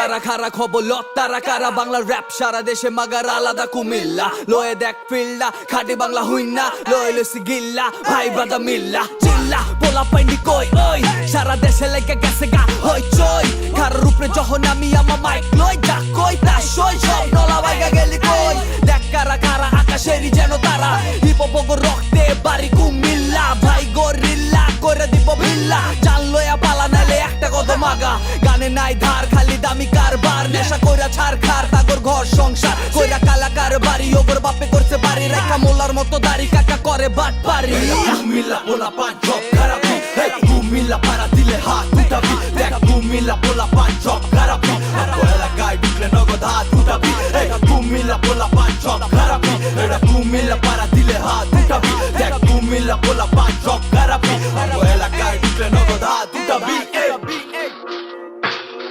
কারা খারা খবর লত্তারা কারা বাংলার র‍্যাপ সারা দেশে মাগার আলাদা কুমিল্লা লয়ে দেখ ফিল্লা খাটি বাংলা হুইন্না লয়ে লসি গিল্লা ভাই ব্রাদা মিল্লা চিল্লা পোলা পাইনি কই ওই সারা দেশে লেগে গেছে গা হই চই কারোর উপরে যখন আমি আমার মাইক লই যা কই তা সই সব নলা বাইগা গেলি কই দেখ কারা খারা আকাশেরই যেন তারা হিপহপ রক্তে বাড়ি কুমিল্লা ভাই গরিল্লা করে দিব বিল্লা জান লয়া পালা নাইলে একটা কদম আগা গানে নাই ধার খালি দামি কারবার নেশা কইরা ছাড় খার তাগর ঘর সংসার কইরা কালাকার বাড়ি ওগর বাপে করছে বাড়ি রেখা মোলার মতো দাড়ি কাকা করে বাট পারি কুমিল্লা পোলা পান জব খারাপি কুমিল্লা পাড়া দিলে হাত উঠাবি দেখ কুমিল্লা পোলা পান জব খারাপি এলাকায় ঢুকলে নগদ হাত উঠাবি কুমিল্লা পোলা পান জব খারাপি কুমিল্লা পাড়া দিলে হাত উঠাবি দেখ কুমিল্লা পোলা পান জব খারাপি